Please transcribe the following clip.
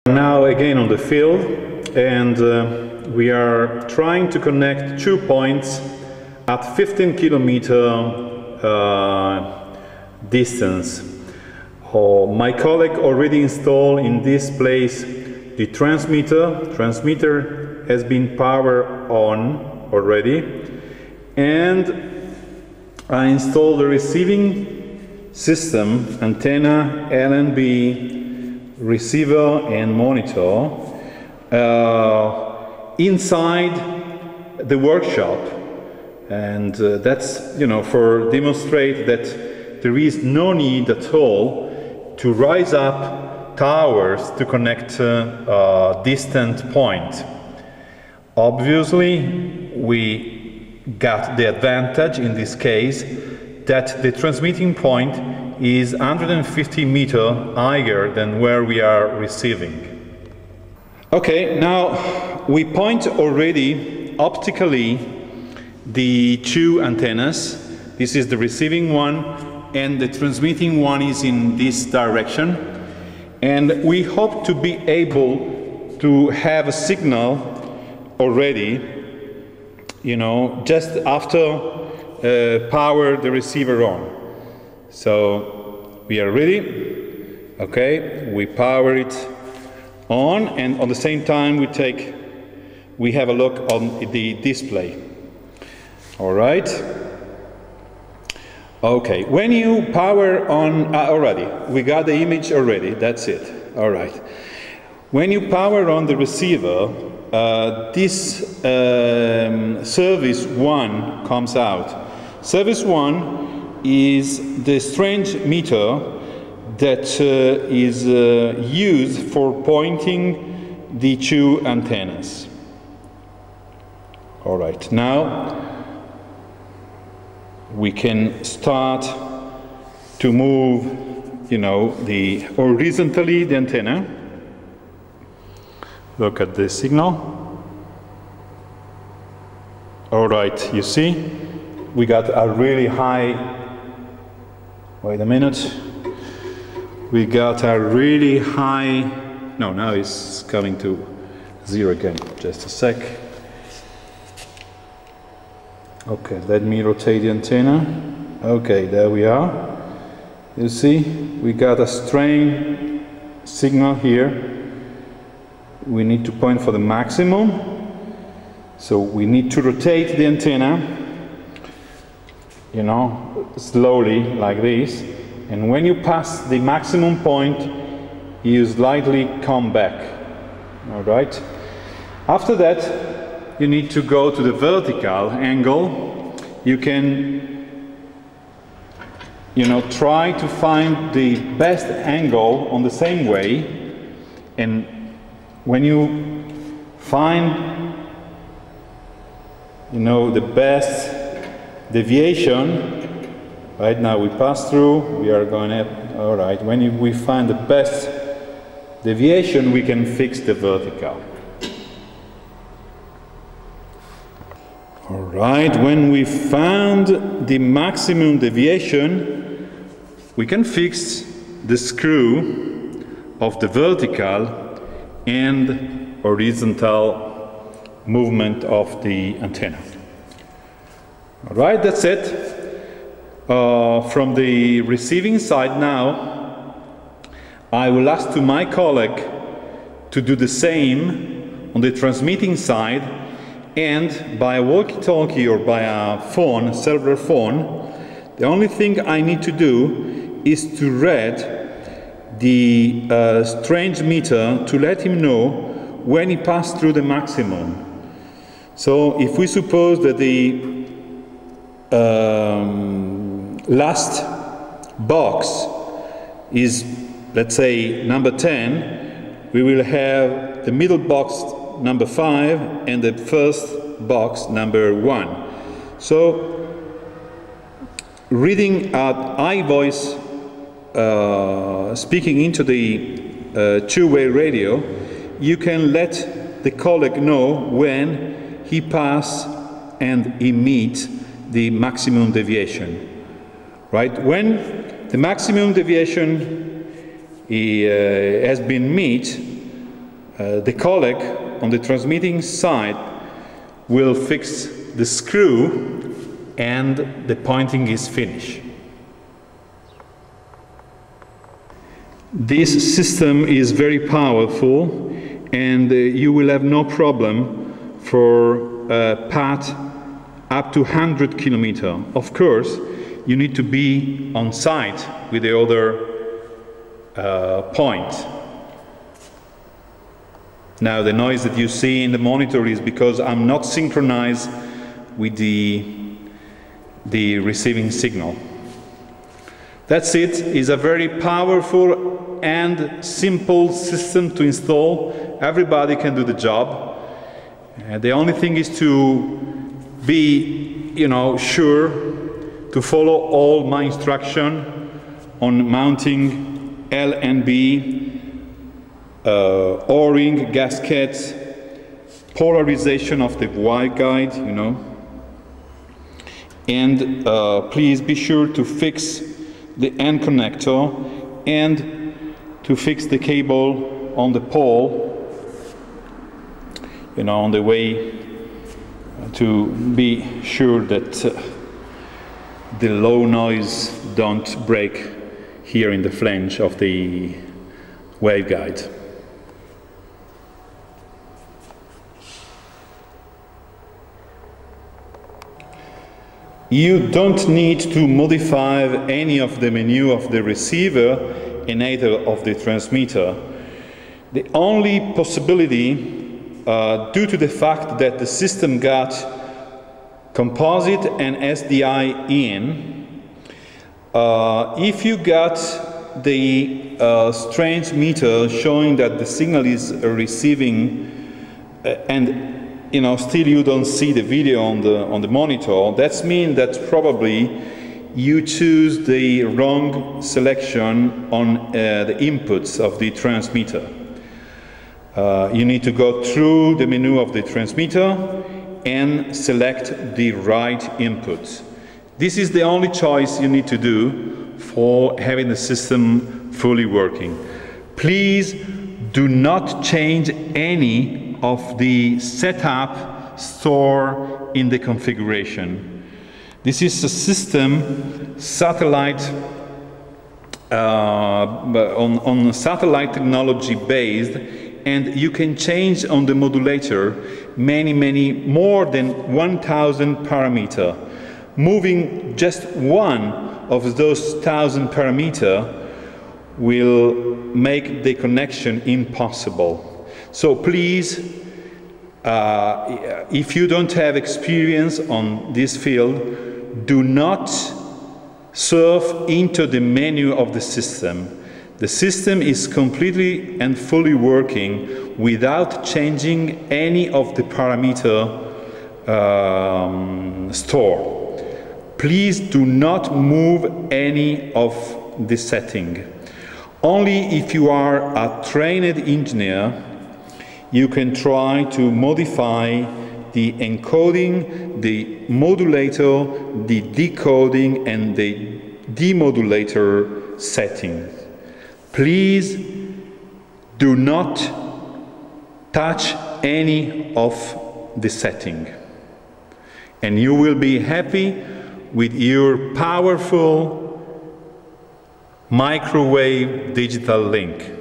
Now again on the field, and we are trying to connect 2 points at 15-kilometer distance. My colleague already installed in this place the transmitter. Transmitter has been powered on already, and I installed the receiving system, antenna, LNB, receiver and monitor inside the workshop, and that's, for demonstrate that there is no need at all to rise up towers to connect a distant point. Obviously, we got the advantage in this case that the transmitting point is 150 meters higher than where we are receiving. Okay, now we point already optically the 2 antennas. This is the receiving one, and the transmitting one is in this direction. And we hope to be able to have a signal already, just after power the receiver on. So we are ready. Okay, we power it on, and at the same time we have a look on the display. All right. Okay, when you power on already, we got the image already. That's it. All right. When you power on the receiver, this service 1 comes out. Service 1 is the strange meter that is used for pointing the 2 antennas. All right, now we can start to move, horizontally the antenna. Look at the signal. All right, you see, we got a really high. Wait a minute. We got a really high. No, now it's coming to 0 again. Just a sec. Okay, let me rotate the antenna. Okay, there we are. You see, we got a strain signal here. We need to point for the maximum. So we need to rotate the antenna, slowly like this. And when you pass the maximum point, you slightly come back. All right. After that, you need to go to the vertical angle. You can, try to find the best angle on the same way. And when you find, the best deviation, right now we pass through, we are going up, all right. When we find the best deviation, we can fix the vertical. All right, when we found the maximum deviation, we can fix the screw of the vertical and horizontal movement of the antenna. All right, that's it. From the receiving side now, I will ask to my colleague to do the same on the transmitting side, and by a walkie-talkie or by a phone, cellular phone, the only thing I need to do is to read the strange meter to let him know when he passed through the maximum. So if we suppose that the last box is, let's say, number 10, we will have the middle box number 5 and the first box number 1. So reading at high voice, speaking into the two-way radio, you can let the colleague know when he pass and he meet the maximum deviation. Right? When the maximum deviation has been met, The colleague on the transmitting side will fix the screw and the pointing is finished. This system is very powerful and you will have no problem for a path up to 100 kilometers. Of course, you need to be on site with the other point. Now the noise that you see in the monitor is because I'm not synchronized with the receiving signal. That's it. It's a very powerful and simple system to install. Everybody can do the job. The only thing is to be, sure to follow all my instruction on mounting L and B, O-ring, gaskets, polarization of the waveguide, and please be sure to fix the end connector and to fix the cable on the pole, on the way to be sure that the low noise don't break here in the flange of the waveguide. You don't need to modify any of the menu of the receiver and either of the transmitter. The only possibility, due to the fact that the system got composite and SDI in, if you got the strange meter showing that the signal is receiving and still you don't see the video on the monitor, that means that probably you choose the wrong selection on the inputs of the transmitter. You need to go through the menu of the transmitter and select the right input. This is the only choice you need to do for having the system fully working. Please do not change any of the setup stored in the configuration. This is a system satellite on satellite technology based, and you can change on the modulator many more than 1,000 parameters. Moving just one of those 1,000 parameters will make the connection impossible. So please, if you don't have experience on this field, do not surf into the menu of the system. The system is completely and fully working without changing any of the parameter stored. Please do not move any of the setting. Only if you are a trained engineer, you can try to modify the encoding, the modulator, the decoding, and the demodulator settings. Please do not touch any of the setting, and you will be happy with your powerful microwave digital link.